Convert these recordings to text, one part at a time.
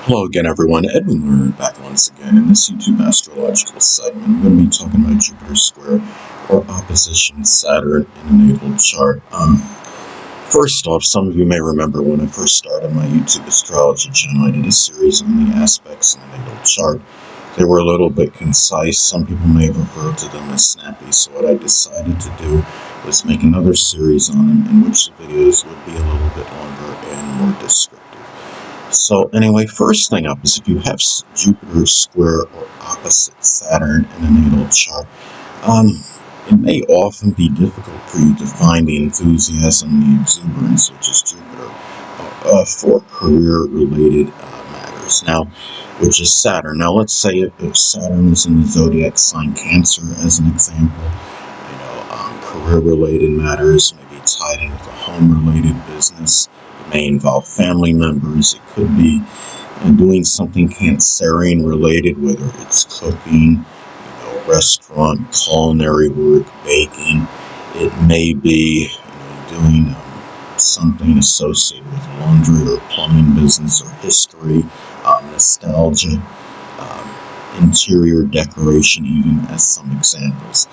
Hello again, everyone. Edwin Leonard back once again. In this YouTube astrological segment, I'm going to be talking about Jupiter square or opposition Saturn in a natal chart. First off, some of you may remember when I first started my YouTube astrology channel, I did a series on the aspects in the natal chart. They were a little bit concise. Some people may have referred to them as snappy. So what I decided to do was make another series on them in which the videos would be a little bit longer and more descriptive. So anyway, first thing up is if you have Jupiter square or opposite Saturn in a natal chart, it may often be difficult for you to find the enthusiasm, the exuberance, which is Jupiter, for career-related matters. Now, which is Saturn. Now, let's say if Saturn is in the zodiac sign Cancer, as an example, career-related matters may be tied in with a home-related business. It may involve family members. It could be doing something Cancerian related, whether it's cooking, restaurant, culinary work, baking. It may be doing something associated with laundry or plumbing business or history, nostalgia, interior decoration, even as some examples.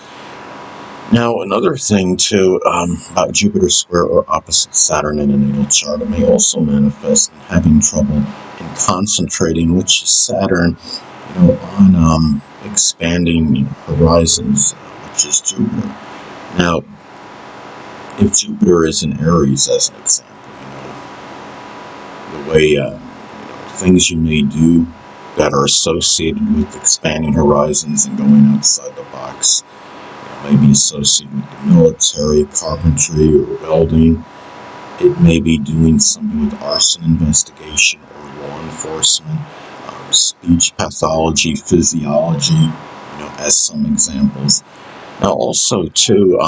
Now, another thing, too, about Jupiter square or opposite Saturn in a natal chart, it may also manifest in having trouble in concentrating, which is Saturn, on expanding horizons, which is Jupiter. Now, if Jupiter is in Aries, as an example, the way things you may do that are associated with expanding horizons and going outside the box, may be associated with the military, carpentry, or welding. It may be doing something with arson investigation or law enforcement, speech pathology, physiology, as some examples. Now, also, too,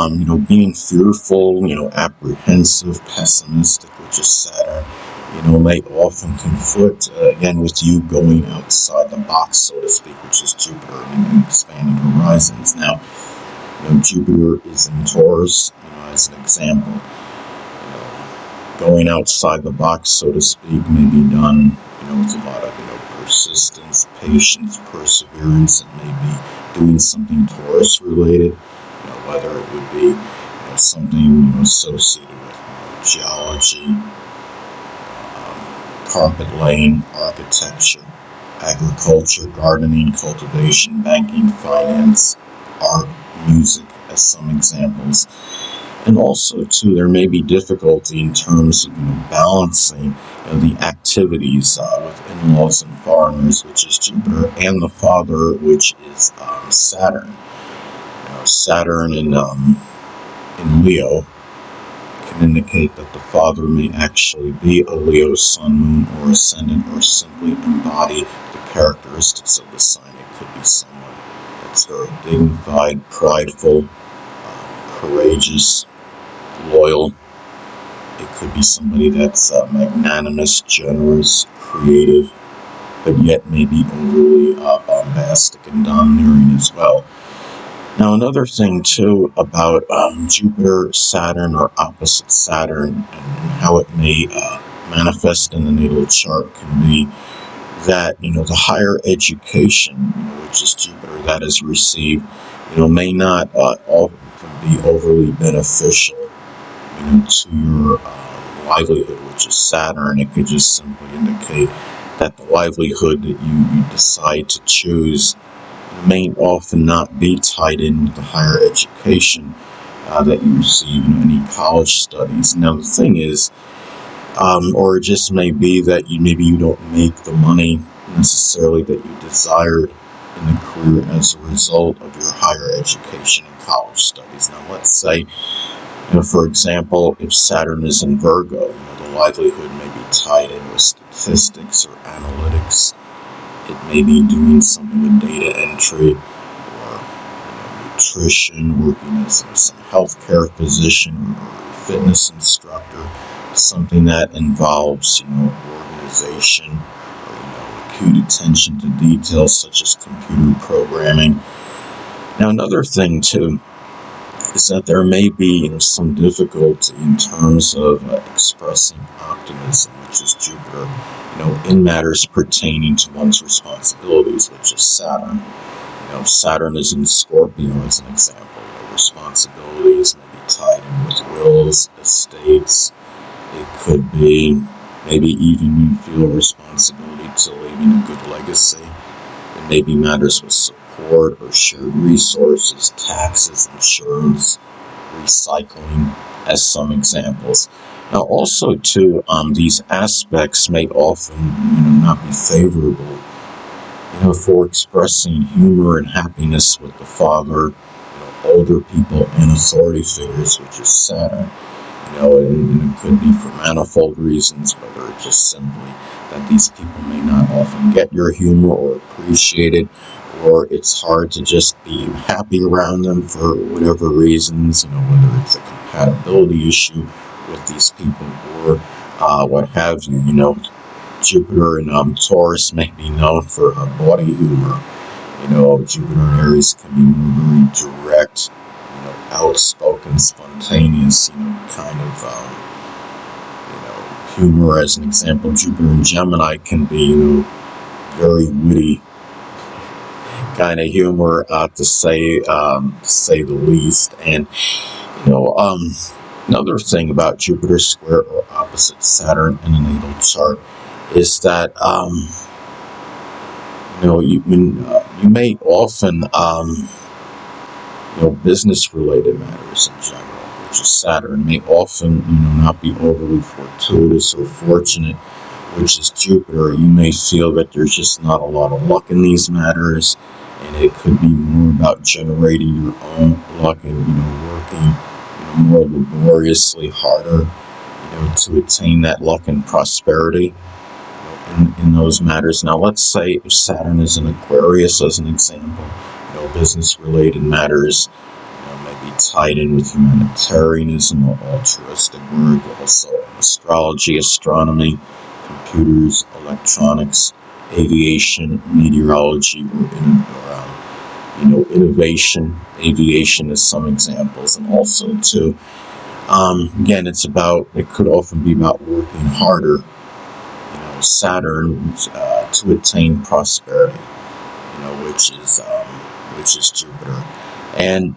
being fearful, apprehensive, pessimistic, which is Saturn, may often conflict, again, with you going outside the box, so to speak, which is Jupiter and expanding horizons. Now, Jupiter is in Taurus, as an example. Going outside the box, so to speak, may be done, with a lot of, persistence, patience, perseverance. It may be doing something Taurus related, whether it would be, something, associated with geology, carpet laying, architecture, agriculture, gardening, cultivation, banking, finance, art, music, as some examples. And also, too, there may be difficulty in terms of balancing the activities with in-laws and foreigners, which is Jupiter, and the father, which is Saturn. Saturn in Leo can indicate that the father may actually be a Leo sun, moon, or ascendant, or simply embody the characteristics of the sign. It could be someone that's very dignified, prideful, courageous, loyal. It could be somebody that's magnanimous, generous, creative, but yet maybe overly bombastic and domineering as well. Now, another thing, too, about Jupiter, Saturn, or opposite Saturn, and how it may manifest in the natal chart can be that, the higher education, which is Jupiter, that is received, may not often be overly beneficial, to your livelihood, which is Saturn. It could just simply indicate that the livelihood that you decide to choose may often not be tied in with the higher education that you receive in any college studies. Now, the thing is, or it just may be that maybe you don't make the money necessarily that you desired in the career as a result of your higher education and college studies. Now, let's say, for example, if Saturn is in Virgo, the livelihood may be tied in with statistics or analytics. It may be doing something with data entry or nutrition, working as some healthcare physician or fitness instructor, something that involves, organization or, acute attention to details such as computer programming. Now, another thing, too, is that there may be some difficulty in terms of expressing optimism, which is Jupiter, in matters pertaining to one's responsibilities, which is Saturn. Saturn is in Scorpio as an example. Responsibilities may be tied in with wills, estates. It could be maybe even you feel responsibility to leaving a good legacy. It may be matters with support or shared resources, taxes, insurance, recycling, as some examples. Now, also, too, these aspects may often, not be favorable, for expressing humor and happiness with the father, older people, and authority figures, which is Saturn. And it could be for manifold reasons, whether it's just simply that these people may not often get your humor or appreciate it, or it's hard to just be happy around them for whatever reasons, whether it's a compatibility issue with these people or what have you. Jupiter and Taurus may be known for body humor. Jupiter and Aries can be very direct, outspoken, spontaneous, kind of, humor. As an example, Jupiter and Gemini can be, very witty kind of humor, to say the least. And another thing about Jupiter square or opposite Saturn in a natal chart is that you may often business-related matters in general, which is Saturn, may often not be overly fortuitous or fortunate, which is Jupiter. You may feel that there's just not a lot of luck in these matters, and it could be more about generating your own luck and working more laboriously harder to attain that luck and prosperity in those matters. Now, let's say if Saturn is in Aquarius as an example, business-related matters may be tied in with humanitarianism or altruistic work, also astrology, astronomy, computers, electronics, aviation, meteorology, or innovation. Aviation is some examples, and also too, again, it could often be about working harder. Saturn to attain prosperity, which is Jupiter. And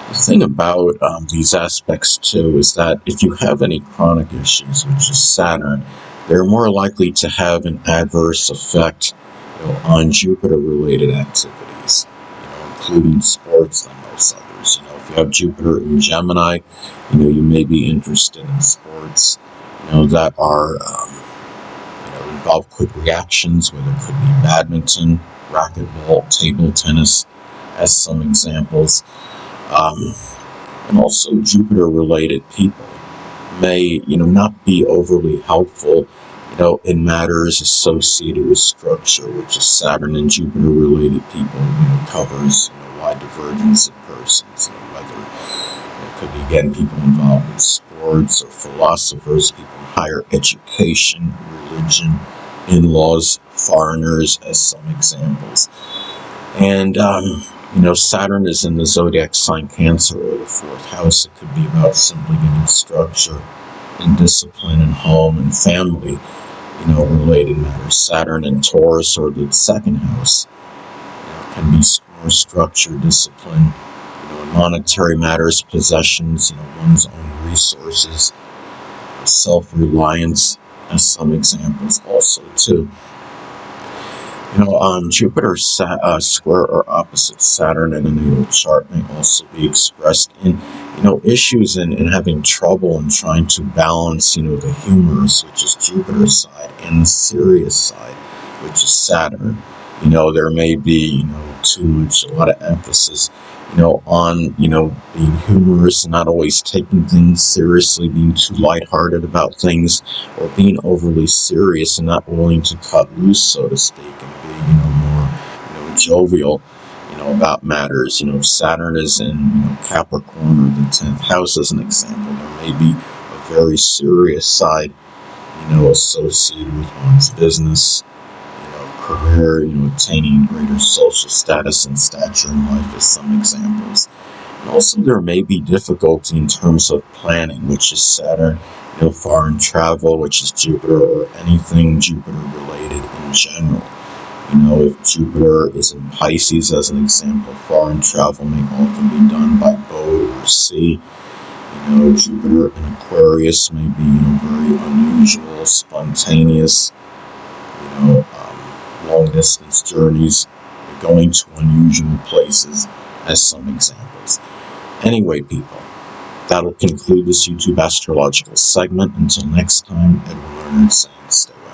the thing about these aspects too is that if you have any chronic issues, which is Saturn, they're more likely to have an adverse effect on Jupiter-related activities, including sports and most others. If you have Jupiter in Gemini, you may be interested in sports, that are involve quick reactions, whether it could be badminton, racquetball, table tennis, as some examples. And also Jupiter-related people may, not be overly helpful, in matters associated with structure, which is Saturn and Jupiter-related people, covers, wide divergence of persons, whether it could be, again, people involved in sports or philosophers, people in higher education, religion, in-laws, foreigners, as some examples. And, Saturn is in the zodiac sign Cancer, or the fourth house. It could be about simply getting structure and discipline and home and family, related matters. Saturn and Taurus, or the second house, can be more structure, discipline, in monetary matters, possessions, one's own resources, self-reliance, as some examples also too. Jupiter square or opposite Saturn in a natal chart may also be expressed in, issues in having trouble in trying to balance, the humorous, which is Jupiter's side, and the serious side, which is Saturn. There may be, a lot of emphasis, on, being humorous and not always taking things seriously, being too lighthearted about things, or being overly serious and not willing to cut loose, so to speak, and being, more, jovial, about matters. If Saturn is in, Capricorn or the 10th house as an example, there may be a very serious side, associated with one's business, career, attaining greater social status and stature in life, as some examples. And also, there may be difficulty in terms of planning, which is Saturn, foreign travel, which is Jupiter, or anything Jupiter related in general. If Jupiter is in Pisces, as an example, foreign travel may often be done by boat or sea. Jupiter in Aquarius may be, very unusual, spontaneous, long-distance journeys, going to unusual places, as some examples. Anyway, people, that'll conclude this YouTube astrological segment. Until next time, Edwin Leonard saying stay well.